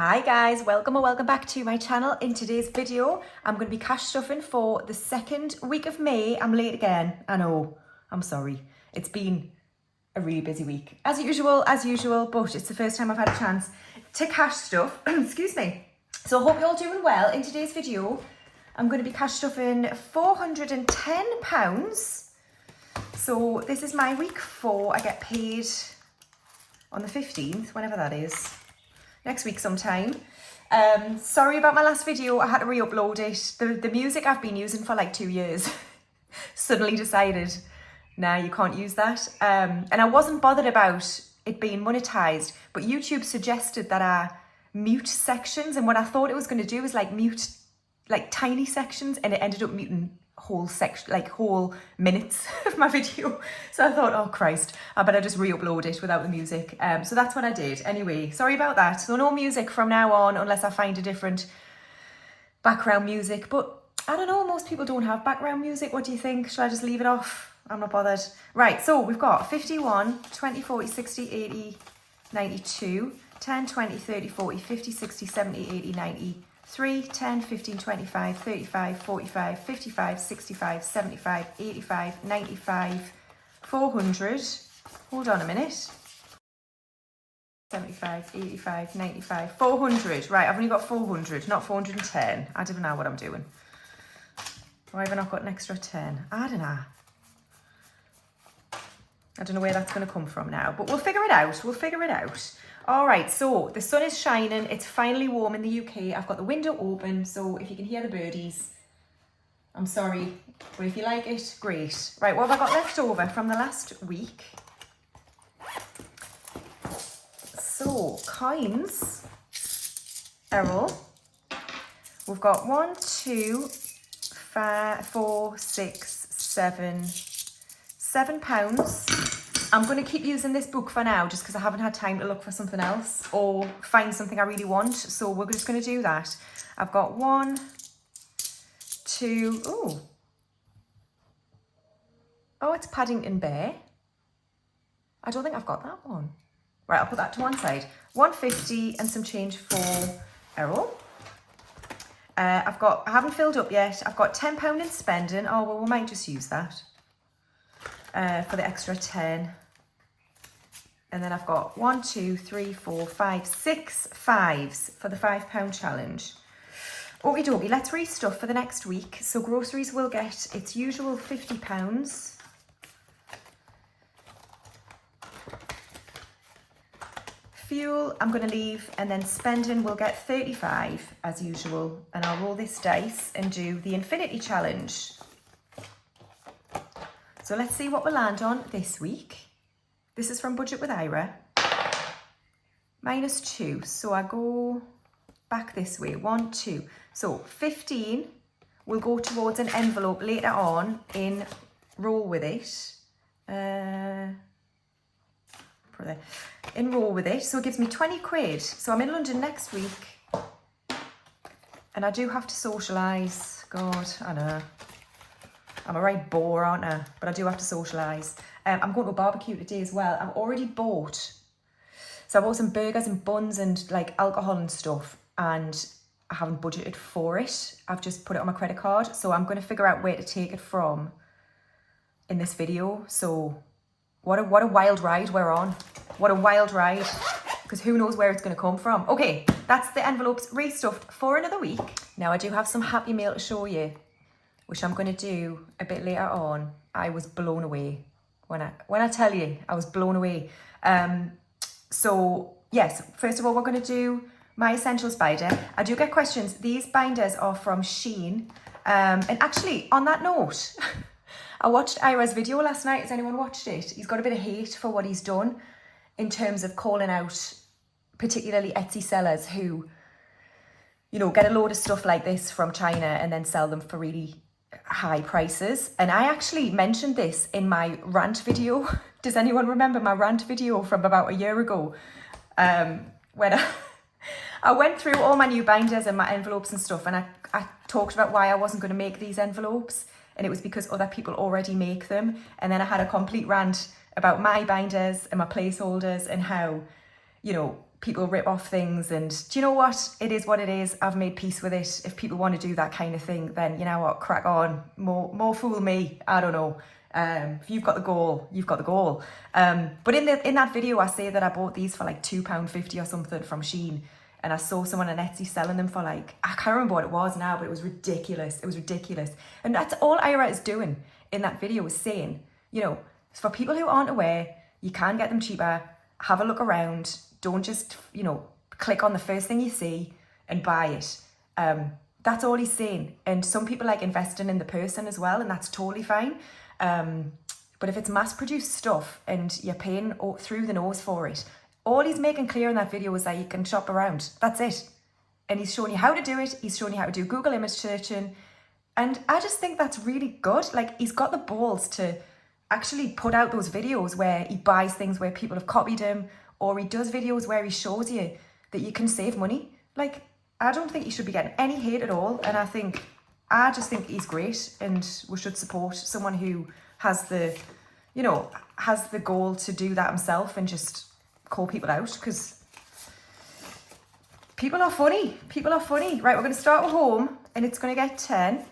Hi guys, welcome or welcome back to my channel. In today's video, I'm going to be cash stuffing for the second week of May. I'm late again, I know, I'm sorry. It's been a really busy week, as usual, but it's the first time I've had a chance to cash stuff, excuse me. So I hope you're all doing well. In today's video, I'm going to be cash stuffing £410. So this is my week 4. I get paid on the 15th, whenever that is. Next week sometime. Sorry about my last video, I had to re-upload it. The music I've been using for like 2 years suddenly decided, nah, you can't use that. And I wasn't bothered about it being monetized, but YouTube suggested that I mute sections, and what I thought it was going to do is like mute like tiny sections, and it ended up muting whole section, like whole minutes of my video. So I thought, oh Christ, I better just re-upload it without the music. So that's what I did. Anyway, sorry about that. So no music from now on unless I find a different background music. But I don't know, most people don't have background music. What do you think? Should I just leave it off? I'm not bothered. Right, so we've got 51, 20, 40, 60, 80, 92, 10, 20, 30, 40, 50, 60, 70, 80, 90, 3, 10, 15, 25, 35, 45, 55, 65, 75, 85, 95, 400. Hold on a minute. 75, 85, 95, 400. Right, I've only got 400, not 410. I don't know what I'm doing. Why have I not got an extra 10? I don't know. I don't know where that's going to come from now, but we'll figure it out. We'll figure it out. All right, so the sun is shining. It's finally warm in the UK. I've got the window open, so if you can hear the birdies, I'm sorry, but if you like it, great. Right, what have I got left over from the last week? So, coins, Errol. We've got 1, 2, 5, 4, 6, 7 £7. I'm going to keep using this book for now just because I haven't had time to look for something else or find something I really want. So we're just going to do that. I've got 1, 2, oh, it's Paddington Bear. I don't think I've got that one. Right, I'll put that to one side. 150 and some change for Errol. I haven't filled up yet. I've got £10 in spending. Oh, well, we might just use that. For the extra 10. And then I've got 1, 2, 3, 4, 5, 6 5s for the £5 challenge. Okie dokie, let's restuff for the next week. So groceries will get its usual £50. Fuel, I'm going to leave, and then spending will get 35 as usual. And I'll roll this dice and do the infinity challenge. So let's see what we'll land on this week. This is from Budget with Ira. -2, so I go back this way, 1, 2. So 15 will go towards an envelope later on in Roll With It. In Roll With It, so it gives me 20 quid. So I'm in London next week. And I do have to socialise. God, I know. I'm a right bore, aren't I? But I do have to socialise. I'm going to a barbecue today as well. I've already bought. So I bought some burgers and buns and like alcohol and stuff. And I haven't budgeted for it. I've just put it on my credit card. So I'm going to figure out where to take it from in this video. So what a wild ride we're on. What a wild ride. Because who knows where it's going to come from. Okay, that's the envelopes restuffed for another week. Now I do have some happy mail to show you, which I'm going to do a bit later on. I was blown away. When I tell you, I was blown away. So, yes, first of all, we're going to do my Essentials binder. I do get questions. These binders are from Shein. And actually, on that note, I watched Ira's video last night. Has anyone watched it? He's got a bit of hate for what he's done in terms of calling out particularly Etsy sellers who, you know, get a load of stuff like this from China and then sell them for really high prices. And I actually mentioned this in my rant video. Does anyone remember my rant video from about a year ago? When I went through all my new binders and my envelopes and stuff, and I talked about why I wasn't going to make these envelopes, and it was because other people already make them. And then I had a complete rant about my binders and my placeholders and how, you know, people rip off things, and do you know what? It is what it is. I've made peace with it. If people want to do that kind of thing, then you know what, crack on. More fool me. I don't know. If you've got the goal, you've got the goal. But in that video, I say that I bought these for like £2.50 or something from Shein, and I saw someone on Etsy selling them for like, I can't remember what it was now, but it was ridiculous. It was ridiculous. And that's all Ira is doing in that video, is saying, you know, for people who aren't aware, you can get them cheaper. Have a look around. Don't just, you know, click on the first thing you see and buy it. That's all he's saying. And some people like investing in the person as well, and that's totally fine. But if it's mass-produced stuff and you're paying through the nose for it, all he's making clear in that video is that you can shop around. That's it. And he's showing you how to do it. He's showing you how to do Google image searching. And I just think that's really good. Like, he's got the balls to actually put out those videos where he buys things where people have copied him, or he does videos where he shows you that you can save money. Like, I don't think he should be getting any hate at all. And I just think he's great, and we should support someone who has the, you know, has the goal to do that himself and just call people out, because people are funny. People are funny. Right, we're going to start with home, and it's going to get 10.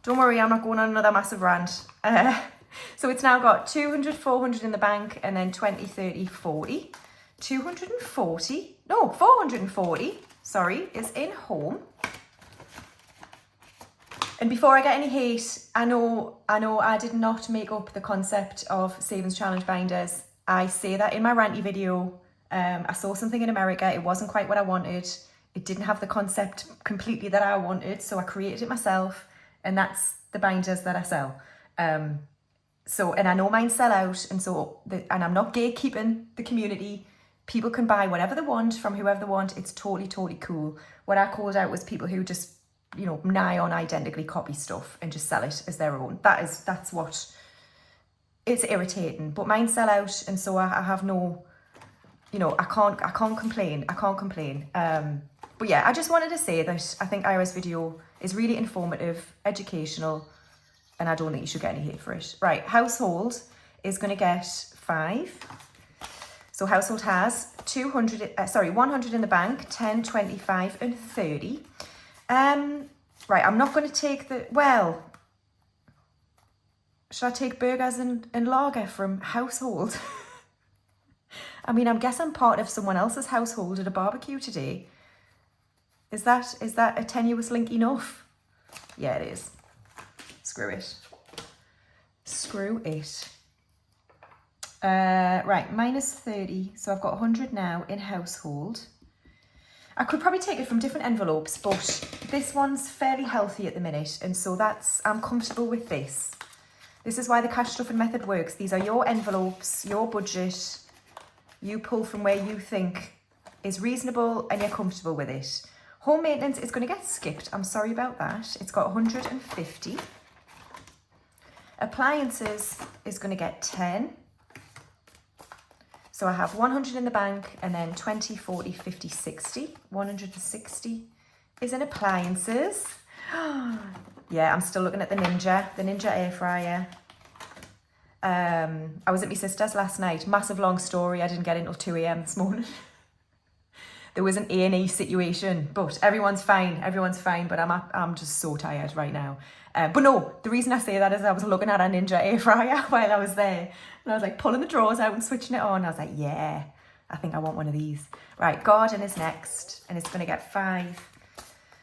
Don't worry, I'm not going on another massive rant. So it's now got 200, 400 in the bank, and then 20, 30, 40. 440, sorry, is in home. And before I get any hate, I know I did not make up the concept of savings challenge binders. I say that in my ranty video. I saw something in America. It wasn't quite what I wanted. It didn't have the concept completely that I wanted. So I created it myself. And that's the binders that I sell. And I know mine sell out. And and I'm not gatekeeping the community. People can buy whatever they want from whoever they want. It's totally, totally cool. What I called out was people who just, you know, nigh on identically copy stuff and just sell it as their own. That's what, it's irritating. But mine sell out, and so I have no, you know, I can't complain. But yeah, I just wanted to say that I think Ira's video is really informative, educational, and I don't think you should get any hate for it. Right, household is going to get 5. So household has 100 in the bank, 10, 25, and 30. Right, I'm not going to take should I take burgers and lager from household? I mean, I guess I'm part of someone else's household at a barbecue today. Is that a tenuous link enough? Yeah, it is. Screw it. Right, minus 30. So I've got 100 now in household. I could probably take it from different envelopes, but this one's fairly healthy at the minute, and so I'm comfortable with this. This is why the cash stuffing method works. These are your envelopes, your budget. You pull from where you think is reasonable and you're comfortable with it. Home maintenance is going to get skipped. I'm sorry about that. It's got 150. Appliances is going to get 10. So I have 100 in the bank, and then 20, 40, 50, 60. 160 is in appliances. Yeah, I'm still looking at the Ninja air fryer. I was at my sister's last night. Massive long story. I didn't get in until 2 a.m. this morning. There was an A&E situation, but everyone's fine, but I'm just so tired right now. But no, the reason I say that is I was looking at a Ninja air fryer while I was there, and I was like pulling the drawers out and switching it on. I was like, yeah, I think I want one of these. Right, garden is next, and it's going to get 5.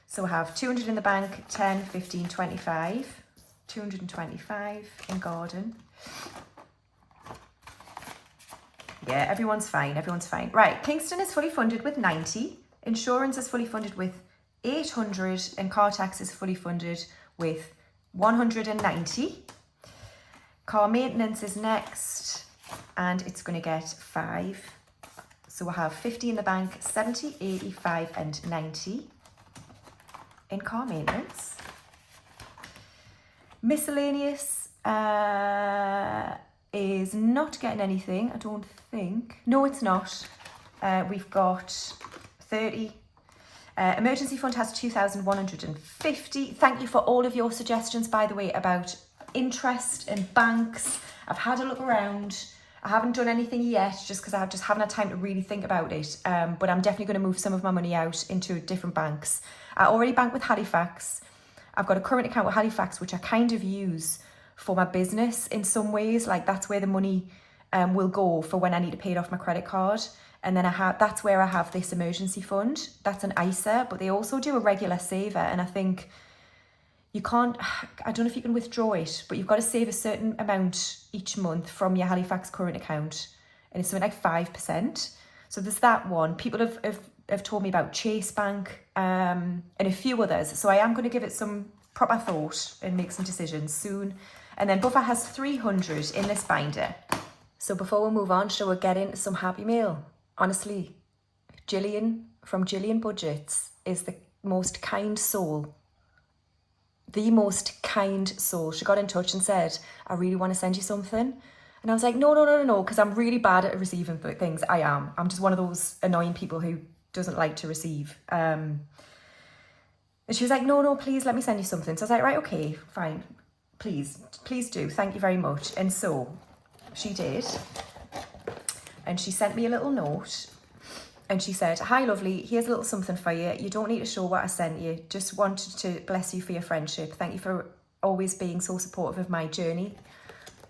So I have 200 in the bank, 10, 15, 25, 225 in garden. Yeah, everyone's fine. Right, Kingston is fully funded with 90. Insurance is fully funded with 800, and car tax is fully funded with 190. Car maintenance is next, and it's going to get 5. So I have 50 in the bank, 70, 85, and 90 in car maintenance. Miscellaneous is not getting anything, I don't think. No, it's not. We've got 30. Emergency fund has 2,150. Thank you for all of your suggestions, by the way, about interest and banks. I've had a look around. I haven't done anything yet just because I just haven't had time to really think about it. But I'm definitely going to move some of my money out into different banks. I already bank with Halifax. I've got a current account with Halifax, which I kind of use for my business in some ways. Like that's where the money will go for when I need to pay it off my credit card. And then that's where I have this emergency fund. That's an ISA, but they also do a regular saver. And I think you can't, I don't know if you can withdraw it, but you've got to save a certain amount each month from your Halifax current account. And it's something like 5%. So there's that one. People have told me about Chase Bank and a few others. So I am going to give it some proper thought and make some decisions soon. And then Buffer has 300 in this binder. So before we move on, shall we get into some happy mail? Honestly, Gillian from Gillian Budgets is the most kind soul. The most kind soul. She got in touch and said, I really want to send you something. And I was like, no, because I'm really bad at receiving things. I am. I'm just one of those annoying people who doesn't like to receive. And she was like, no, please let me send you something. So I was like, right, okay, fine. Please do. Thank you very much. And so she did. And she sent me a little note. And she said, hi, lovely, here's a little something for you. You don't need to show what I sent you. Just wanted to bless you for your friendship. Thank you for always being so supportive of my journey.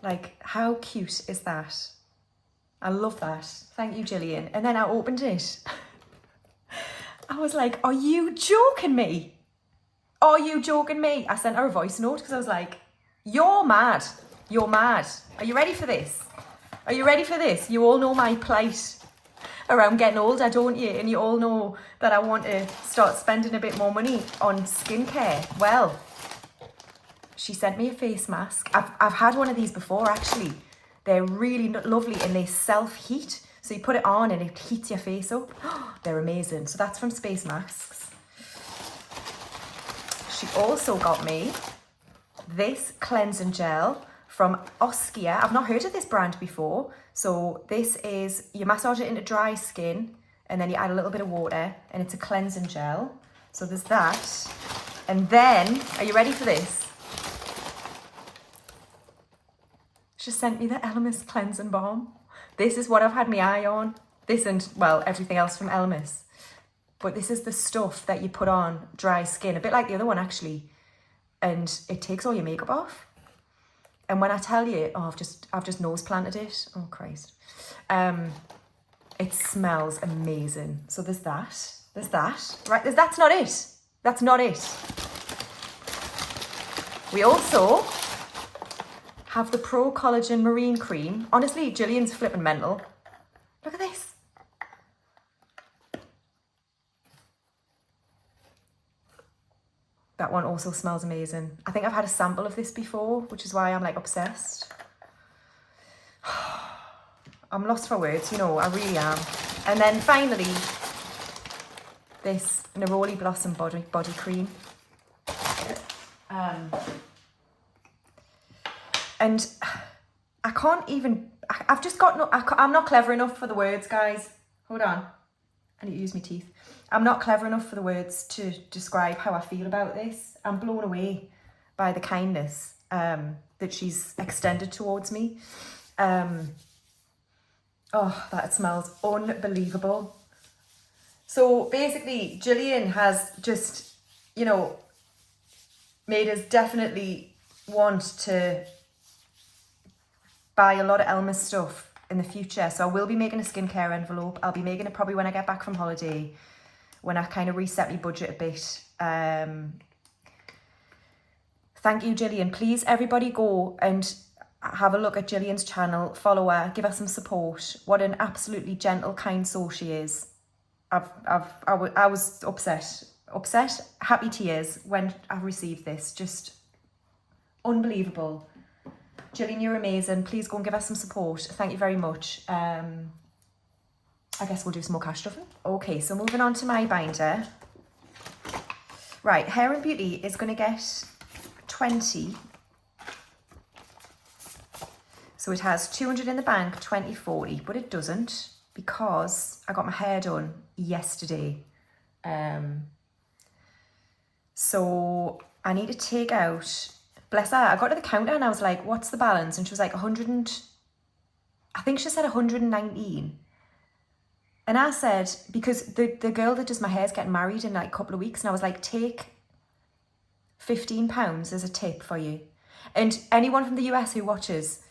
Like, how cute is that? I love that. Thank you, Gillian. And then I opened it. I was like, are you joking me? Are you joking me? I sent her a voice note because I was like, you're mad. You're mad. Are you ready for this? Are you ready for this? You all know my plight around getting older, don't you? And you all know that I want to start spending a bit more money on skincare. Well, she sent me a face mask. I've had one of these before, actually. They're really lovely and they self-heat. So you put it on and it heats your face up. They're amazing. So that's from Space Masks. She also got me this cleansing gel from Oskia. I've not heard of this brand before. So this is, you massage it into dry skin and then you add a little bit of water and it's a cleansing gel. So there's that. And then, are you ready for this? She sent me the Elemis cleansing balm. This is what I've had my eye on. This and, well, everything else from Elemis. But this is the stuff that you put on dry skin, a bit like the other one actually. And it takes all your makeup off. And when I tell you, oh, I've just nose planted it. Oh, Christ. It smells amazing. So there's that. There's that. Right, that's not it. That's not it. We also have the Pro Collagen Marine Cream. Honestly, Gillian's flipping mental. Look at this. That one also smells amazing. I think I've had a sample of this before, which is why I'm like obsessed. I'm lost for words, you know, I really am. And then finally, this Neroli Blossom body cream. And I can't even, I've just got no, I'm not clever enough for the words, guys. Hold on. I need to use my teeth. I'm not clever enough for the words to describe how I feel about this. I'm blown away by the kindness that she's extended towards me. Oh, that smells unbelievable. So basically, Gillian has just, you know, made us definitely want to buy a lot of Elmer's stuff in the future. So I will be making a skincare envelope. I'll be making it probably when I get back from holiday, when I kind of reset my budget a bit. Thank you, Gillian. Please, everybody go and have a look at Gillian's channel, follow her, give her some support. What an absolutely gentle, kind soul she is. I was upset, happy tears when I received this. Just unbelievable. Gillian, you're amazing. Please go and give us some support. Thank you very much. I guess we'll do some more cash stuffing. Okay, so moving on to my binder. Right, Hair and Beauty is going to get 20. So it has 200 in the bank, 20/40, but it doesn't because I got my hair done yesterday. So I need to take out, bless her, I got to the counter and I was like, what's the balance? And she was like, 100 and, I think she said 119. And I said, because the girl that does my hair is getting married in like a couple of weeks, and I was like, take £15 as a tip for you. And anyone from the US who watches,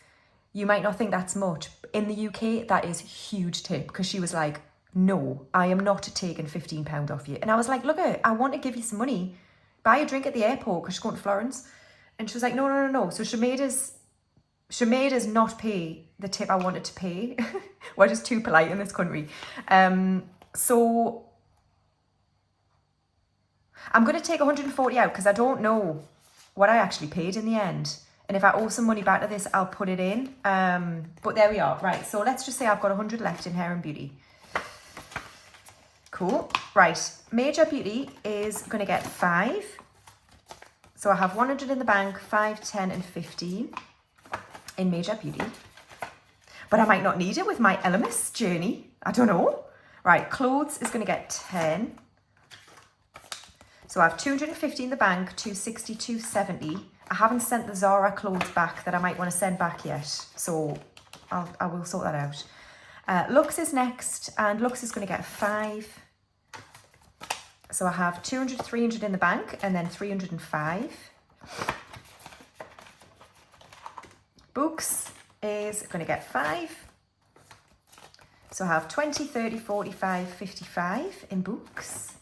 you might not think that's much. In the UK, that is huge tip, because she was like, no, I am not taking £15 off you. And I was like, look, I want to give you some money. Buy a drink at the airport, because she's going to Florence. And she was like, no. So she made us not pay the tip I wanted to pay. We're just too polite in this country. So I'm going to take 140 out, because I don't know what I actually paid in the end. And if I owe some money back to this, I'll put it in. But there we are. Right, so let's just say I've got 100 left in hair and beauty. Cool. Right, major beauty is going to get 5. So I have 100 in the bank, 5, 10 and 15 in major beauty. But I might not need it with my Elemis journey. I don't know. Right, clothes is going to get 10. So I have 250 in the bank, 260, 270. I haven't sent the Zara clothes back that I might want to send back yet. So I will sort that out. Lux is next, and Lux is going to get 5. So I have 200, 300 in the bank, and then 305. Books is going to get 5. So I have 20, 30, 45, 55 in books.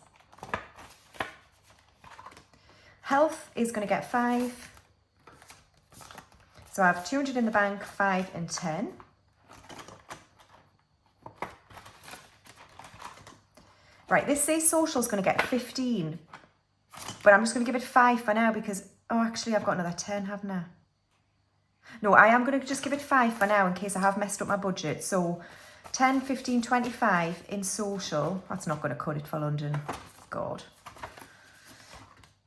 Health is going to get 5. So I have 200 in the bank, 5 and 10. Right, this says social is going to get 15. But I'm just going to give it 5 for now because, oh, actually I've got another 10, haven't I? No, I am going to just give it 5 for now in case I have messed up my budget. So 10, 15, 25 in social. That's not going to cut it for London. God.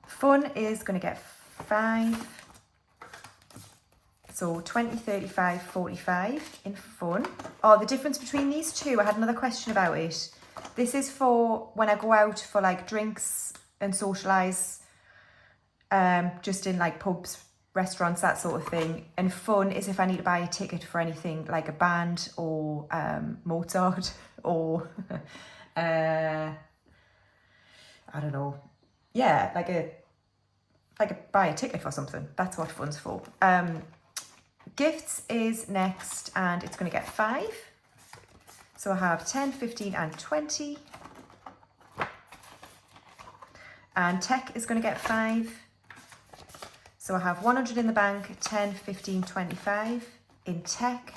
Fun is going to get 5. So 20, 35, 45 in fun. Oh, the difference between these two, I had another question about it. This is for when I go out for like drinks and socialise, just in like pubs, restaurants, that sort of thing. And fun is if I need to buy a ticket for anything like a band or Mozart or I don't know. Yeah, buy a ticket for something. That's what fun's for. Gifts is next, and it's going to get 5. So I have 10, 15 and 20. And tech is going to get 5. So I have 100 in the bank, 10, 15, 25 in tech.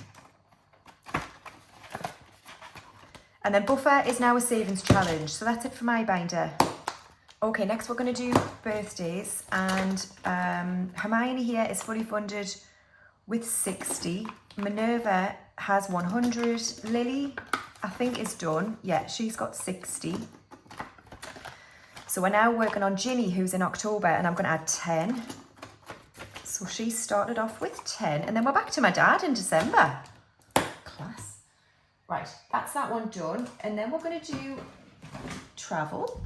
And then buffer is now a savings challenge. So that's it for my binder. Okay, next we're going to do birthdays. And Hermione here is fully funded with 60. Minerva has 100. Lily, I think, is done. Yeah, she's got 60. So we're now working on Ginny, who's in October, and I'm going to add 10. So she started off with 10. And then we're back to my dad in December. Class. Right, that's that one done. And then we're going to do travel.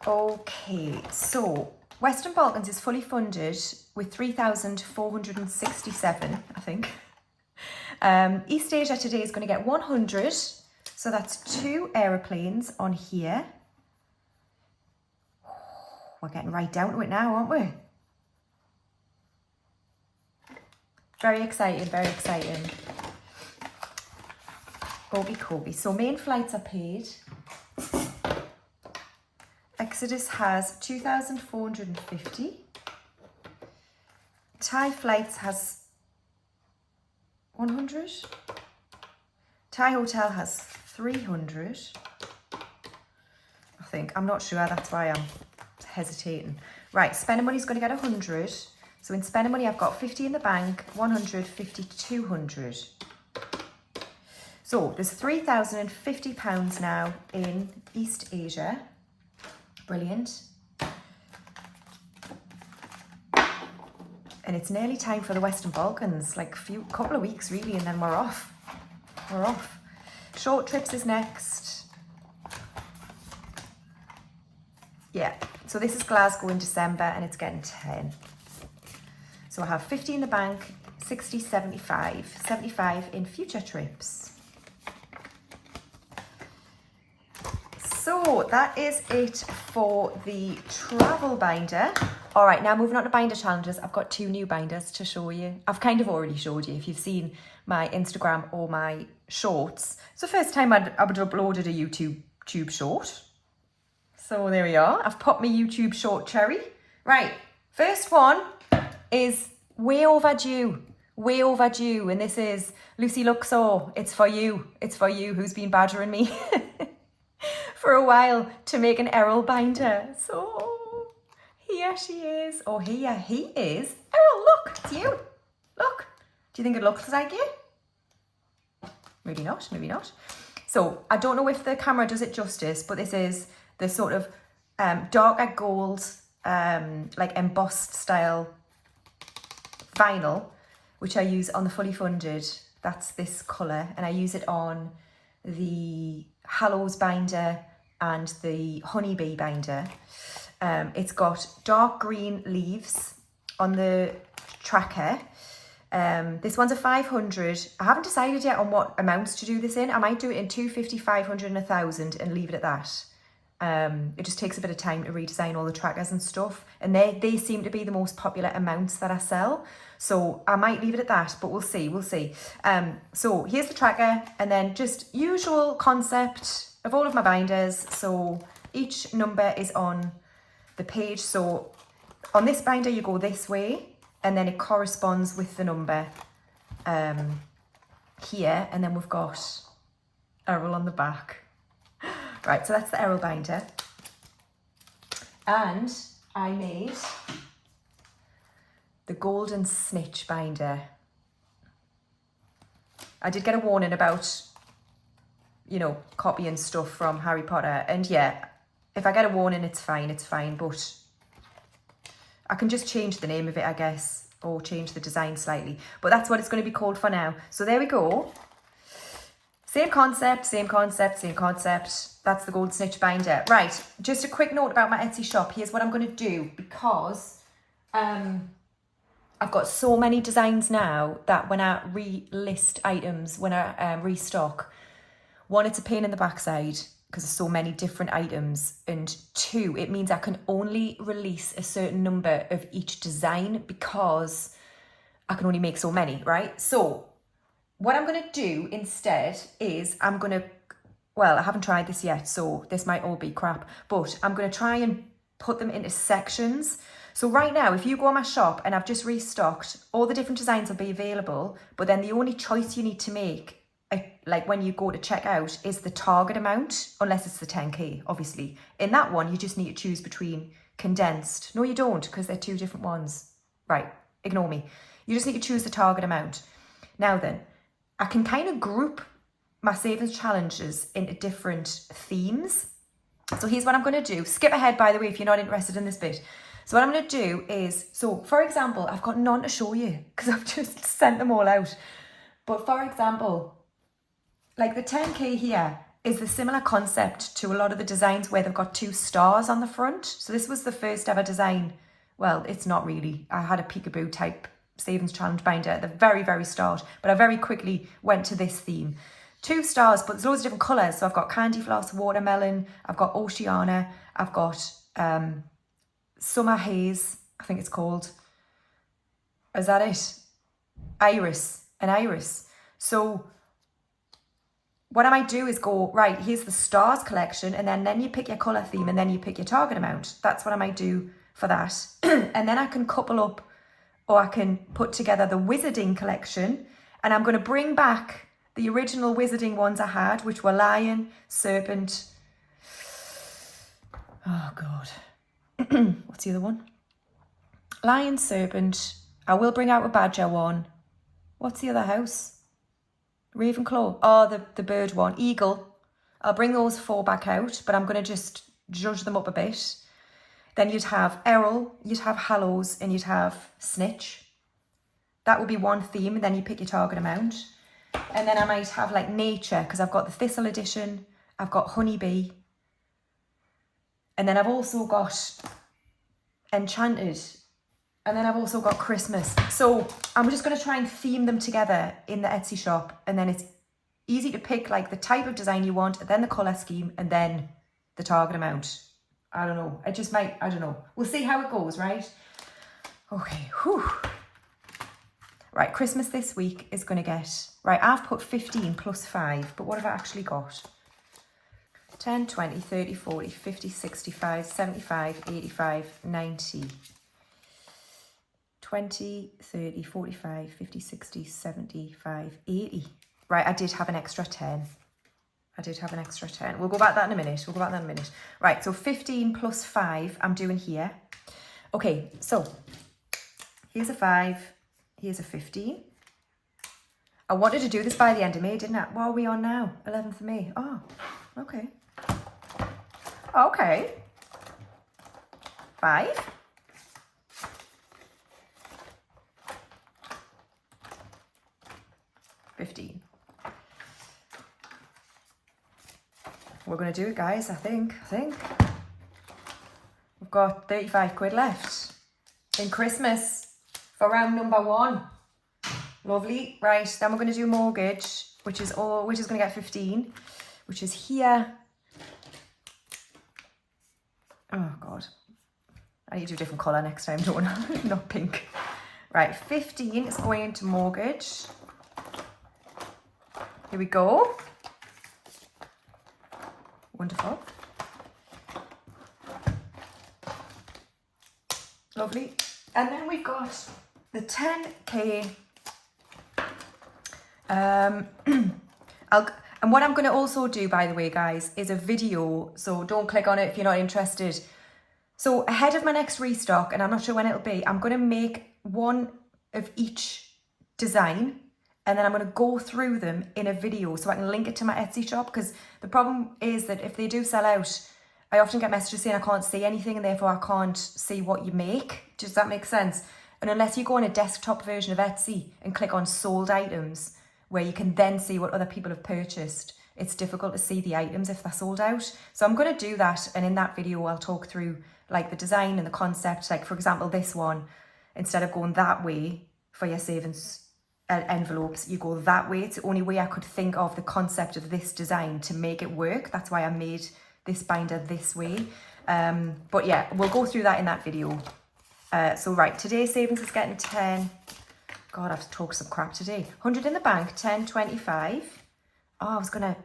Okay, so Western Balkans is fully funded with 3,467, I think. East Asia today is going to get 100, so that's 2 aeroplanes on here. We're getting right down to it now, aren't we? Very exciting, very exciting. Okie dokie. So main flights are paid. Exodus has 2,450. Thai flights has 100. Thai hotel has 300. I think. I'm not sure. That's why I'm hesitating. Right, spending money is going to get 100. So in spending money, I've got 50 in the bank, 100, 50, 200. So there's £3,050 now in East Asia. Brilliant. And it's nearly time for the Western Balkans, like couple of weeks really, and then we're off. We're off. Short trips is next. Yeah, so this is Glasgow in December and it's getting 10. So I have 50 in the bank, 60, 75, 75 in future trips. So that is it for the travel binder. All right, now moving on to binder challenges. I've got 2 new binders to show you. I've kind of already showed you if you've seen my Instagram or my shorts. It's the first time I'd uploaded a YouTube short. So there we are. I've popped my YouTube short cherry. Right, first one is way overdue. Way overdue. And this is Lucy Luxor. It's for you. It's for you who's been badgering me for a while to make an Errol binder. So here she is. Or here he is. Errol, look, it's you. Look. Do you think it looks like you? Maybe not, maybe not. So I don't know if the camera does it justice, but this is the sort of darker gold, like embossed style vinyl, which I use on the Fully Funded. That's this colour, and I use it on the Hallows binder and the Honeybee binder. It's got dark green leaves on the tracker. This one's a 500. I haven't decided yet on what amounts to do this in. I might do it in 250, 500 and 1,000 and leave it at that. It just takes a bit of time to redesign all the trackers and stuff, and they seem to be the most popular amounts that I sell, so I might leave it at that, but we'll see. So here's the tracker, and then just usual concept of all of my binders. So each number is on the page. So on this binder you go this way, and then it corresponds with the number here, and then we've got Errol on the back. Right, so that's the Errol binder. And I made the Golden Snitch binder. I did get a warning about, you know, copying stuff from Harry Potter. And yeah, if I get a warning, it's fine, but I can just change the name of it, I guess, or change the design slightly. But that's what it's going to be called for now. So there we go. Same concept. That's the Golden Snitch binder. Right, just a quick note about my Etsy shop. Here's what I'm going to do, because I've got so many designs now that when I relist items, when I restock, 1, it's a pain in the backside because there's so many different items, and 2, it means I can only release a certain number of each design because I can only make so many, right? So what I'm going to do instead is well, I haven't tried this yet, so this might all be crap, but I'm going to try and put them into sections. So right now, if you go on my shop and I've just restocked, all the different designs will be available, but then the only choice you need to make, like when you go to check out, is the target amount, unless it's the 10k, obviously. In that one, you just need to choose between condensed. No, you don't, because they're 2 different ones. Right, ignore me. You just need to choose the target amount. Now then, I can kind of group my savings challenges into different themes. So here's what I'm going to do. Skip ahead, by the way, if you're not interested in this bit. So what I'm going to do is, so for example, I've got none to show you because I've just sent them all out. But for example, like the 10k here is the similar concept to a lot of the designs where they've got 2 stars on the front. So this was the first ever design. Well, it's not really. I had a peekaboo type savings challenge binder at the very, very start, but I very quickly went to this theme. 2 stars, but there's loads of different colours. So I've got Candy Floss, Watermelon, I've got Oceana, I've got Summer Haze, I think it's called. Is that it? An iris. So what I might do is go, right, here's the stars collection, and then you pick your colour theme, and then you pick your target amount. That's what I might do for that. And then I can couple up, or I can put together the Wizarding collection, and I'm going to bring back the original Wizarding ones I had, which were Lion, Serpent. Oh, God. What's the other one? Lion, Serpent. I will bring out a Badger one. What's the other house? Ravenclaw. Oh, the bird one. Eagle. I'll bring those 4 back out, but I'm going to just judge them up a bit. Then you'd have Errol, you'd have Hallows, and you'd have Snitch. That would be one theme, and then you pick your target amount. And then I might have like nature, because I've got the Thistle edition, I've got Honeybee, and then I've also got Enchanted And then I've also got Christmas. So I'm just going to try and theme them together in the Etsy shop. And then it's easy to pick like the type of design you want, and then the colour scheme, and then the target amount. I don't know. It just might, I don't know. We'll see how it goes, right? Okay, whew. Right, Christmas this week is going to get... Right, I've put 15 plus 5, but what have I actually got? 10, 20, 30, 40, 50, 65, 75, 85, 90... 20, 30, 45, 50, 60, 75, 80. Right, I did have an extra 10. I did have an extra 10. We'll go back to that in a minute. Right, so 15 plus 5 I'm doing here. Okay, so here's a 5. Here's a 15. I wanted to do this by the end of May, didn't I? What are we on now? 11th of May. Oh, okay. Okay. 5. We're going to do it, guys, I think. We've got 35 quid left in Christmas for round number 1. Lovely. Right, then we're going to do mortgage, which is going to get 15, which is here. Oh, God. I need to do a different colour next time, don't I? Not pink. Right, 15 is going into mortgage. Here we go. Wonderful. Lovely. And then we've got the 10k. And what I'm going to also do, by the way, guys, is a video. So don't click on it if you're not interested. So ahead of my next restock, and I'm not sure when it'll be, I'm going to make one of each design. And then I'm going to go through them in a video so I can link it to my Etsy shop. Because the problem is that if they do sell out, I often get messages saying I can't see anything and therefore I can't see what you make. Does that make sense? And unless you go on a desktop version of Etsy and click on sold items, where you can then see what other people have purchased, it's difficult to see the items if they're sold out. So I'm going to do that. And in that video, I'll talk through like the design and the concept. Like, for example, this one, instead of going that way for your savings envelopes, you go that way. It's the only way I could think of the concept of this design to make it work. That's why I made this binder this way. But yeah, we'll go through that in that video. So right, today's savings is getting 10. God, I've talked some crap today. 100 in the bank, 10, 25. Oh, I was gonna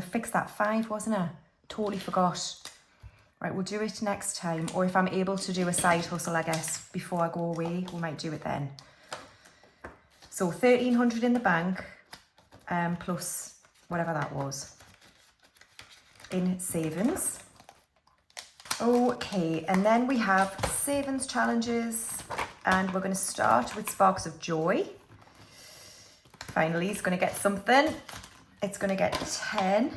fix that 5, wasn't I? Totally forgot. Right, we'll do it next time. Or if I'm able to do a side hustle, I guess, before I go away, we might do it then. So 1,300 in the bank, plus whatever that was in savings. Okay, and then we have savings challenges, and we're going to start with Sparks of Joy. Finally, it's going to get something. It's going to get 10.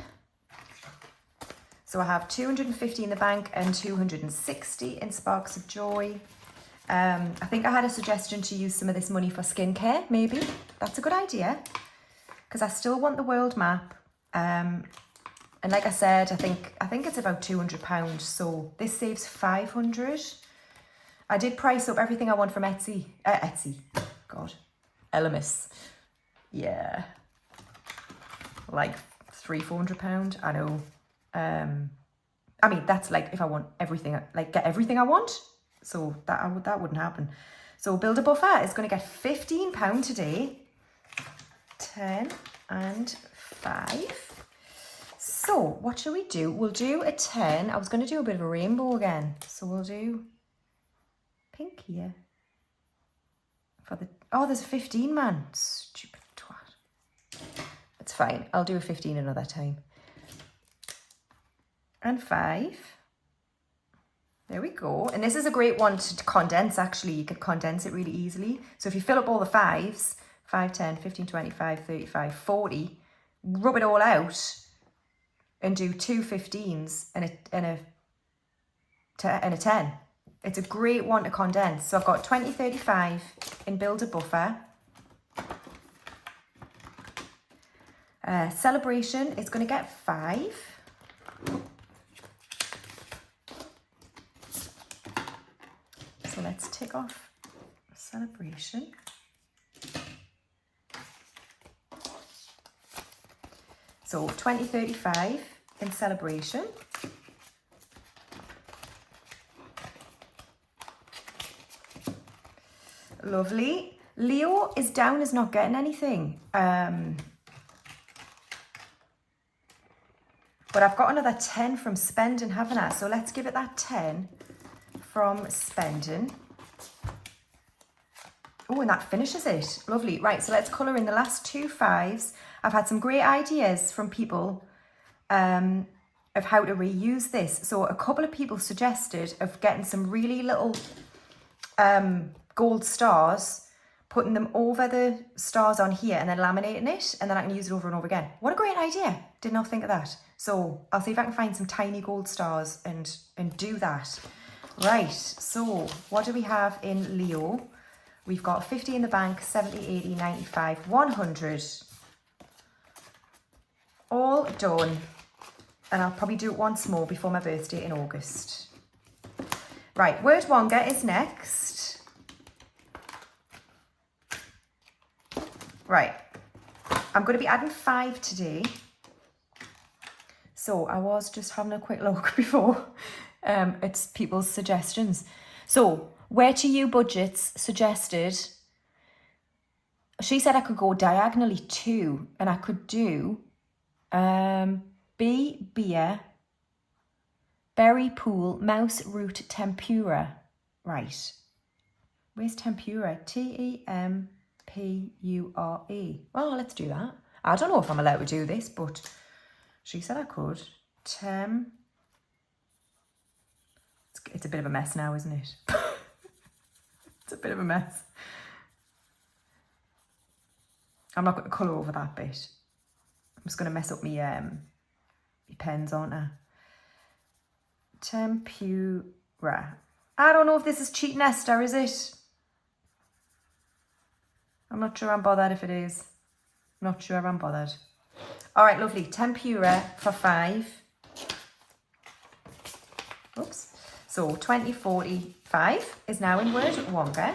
So I have 250 in the bank and 260 in Sparks of Joy. I think I had a suggestion to use some of this money for skincare, maybe. That's a good idea, because I still want the world map. And like I said, I think it's about £200, so this saves 500. I did price up everything I want from Etsy. God. Elemis. Yeah. Like £300-400, I know. I mean, that's like if I want everything, like get everything I want. So that wouldn't happen. So Build a Buffer is going to get £15 today. 10 and 5. So what shall we do? We'll do a 10. I was going to do a bit of a rainbow again. So we'll do pink here. For the there's a 15, man. Stupid twat. It's fine. I'll do a 15 another time. And 5. There we go. And this is a great one to condense, actually. You can condense it really easily. So if you fill up all the 5s, 5, 10, 15, 25, 35, 40, rub it all out and do 2 15s and a 10. It's a great one to condense. So I've got 20, 35 in Build a Buffer. Celebration is going to get 5. So let's tick off Celebration. So 2035 in celebration. Lovely. Leo is down as not getting anything. But I've got another 10 from spending, haven't I? So let's give it that 10 from spending. Oh, and that finishes it. Lovely. Right, so let's colour in the last 2 5s. I've had some great ideas from people of how to reuse this. So a couple of people suggested of getting some really little gold stars, putting them over the stars on here and then laminating it, and then I can use it over and over again. What a great idea. Did not think of that. So I'll see if I can find some tiny gold stars and do that. Right, so what do we have in Leo? We've got 50 in the bank, 70, 80, 95, 100. All done. And I'll probably do it once more before my birthday in August. Right, word Wonga is next. Right, I'm going to be adding 5 today. So I was just having a quick look before. It's people's suggestions. So Where to You Budgets suggested, she said I could go diagonally 2 and I could do beer, berry pool, mouse root tempura. Right. Where's tempura? Tempure. Well, let's do that. I don't know if I'm allowed to do this, but she said I could. It's a bit of a mess now, isn't it? It's a bit of a mess. I'm not going to colour over that bit. I'm just going to mess up my pens, aren't I? Tempura. I don't know if this is cheating Esther, is it? I'm not sure I'm bothered if it is. Not sure I'm bothered. All right, lovely. Tempura for 5. Oops. So 2045 is now in word Wonga.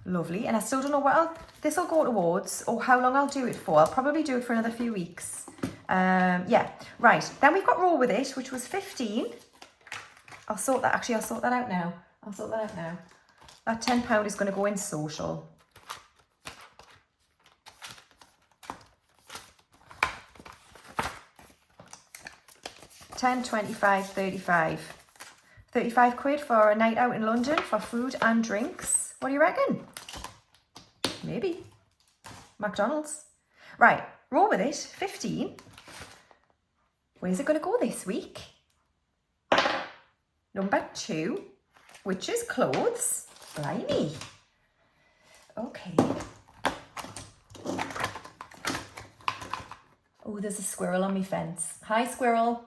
Lovely. And I still don't know what this will go towards or how long I'll do it for. I'll probably do it for another few weeks. Yeah. Right. Then we've got Roll With It, which was 15. I'll sort that out now. That £10 is going to go in social. £10, £25, £35. 35 quid for a night out in London for food and drinks. What do you reckon? Maybe. McDonald's. Right, Roll With It, 15. Where's it going to go this week? Number 2, which is clothes. Blimey. Okay. Oh, there's a squirrel on my fence. Hi, squirrel.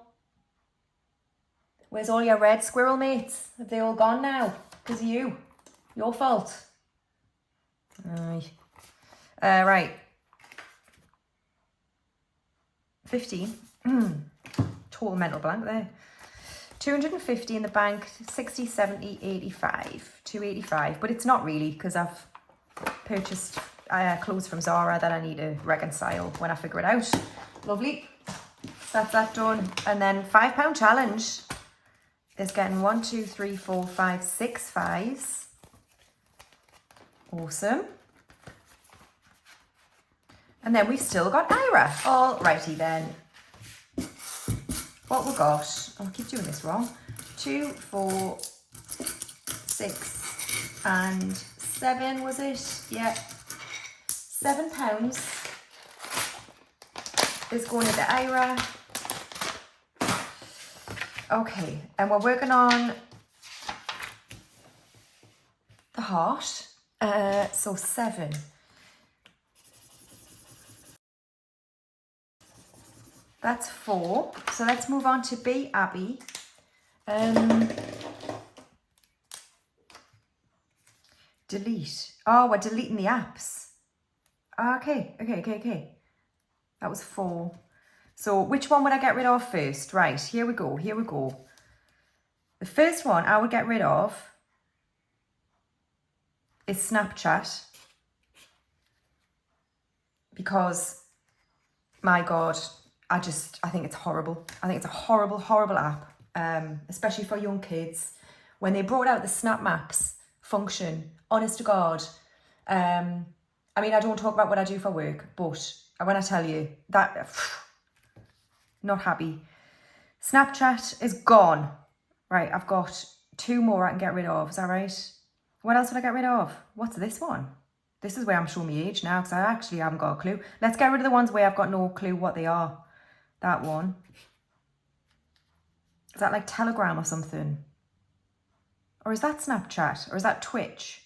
Where's all your red squirrel mates? Have they all gone now? Because of you. Your fault. Aye. Right. 15. Total mental blank there. 250 in the bank, 60, 70, 85, 285. But it's not really because I've purchased clothes from Zara that I need to reconcile when I figure it out. Lovely. That's that done. And then £5 challenge is getting 1, 2, 3, 4, 5, 6 5s. Awesome. And then we've still got Ira. Alrighty then. What we got? I'll keep doing this wrong. 2, 4, 6, and 7, was it? Yeah. £7 is going into Ira. Okay, and we're working on the heart. So 7. That's 4. So let's move on to B, Abby. Delete. Oh, we're deleting the apps. Okay. That was 4. So which one would I get rid of first? Right, here we go. The first one I would get rid of is Snapchat. Because, my God, I think it's horrible. I think it's a horrible, horrible app, especially for young kids. When they brought out the Snap Maps function, honest to God, I mean, I don't talk about what I do for work, but when I tell you that, not happy. Snapchat is gone. Right, I've got 2 more I can get rid of. Is that right? What else would I get rid of? What's this one? This is where I'm showing my age now because I actually haven't got a clue. Let's get rid of the ones where I've got no clue what they are. That one. Is that like Telegram or something? Or is that Snapchat? Or is that Twitch?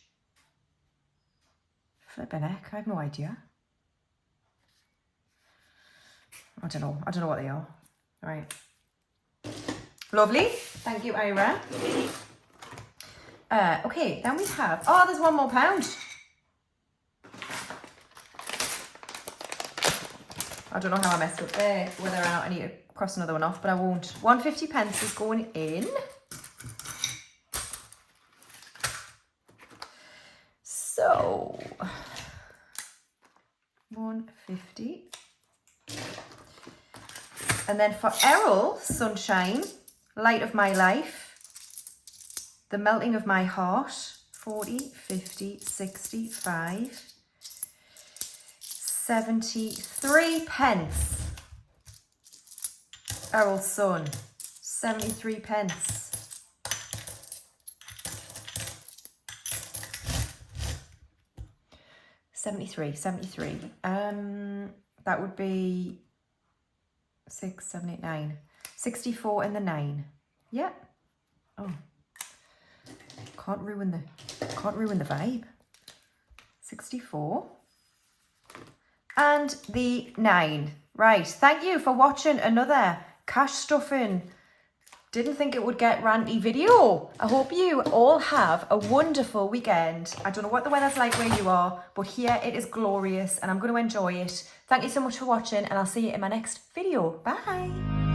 Flippin' heck, I have no idea. I don't know what they are. All right. Lovely. Thank you, Ira. Okay, then we have... Oh, there's £1 more. I don't know how I messed up there, whether or not I need to cross another one off, but I won't. 150p is going in. So, 150. And then for Errol, Sunshine, Light of My Life, The Melting of My Heart, 40, 50, 65, 73p. Errol's son, 73p. $73. That would be 6, 7, 8, 9. 64 and the 9. Yeah. Oh. Can't ruin the vibe. 64. And the 9. Right. Thank you for watching another cash stuffing. Didn't think it would get ranty video. I hope you all have a wonderful weekend. I don't know what the weather's like where you are, but here it is glorious and I'm going to enjoy it. Thank you so much for watching and I'll see you in my next video. Bye.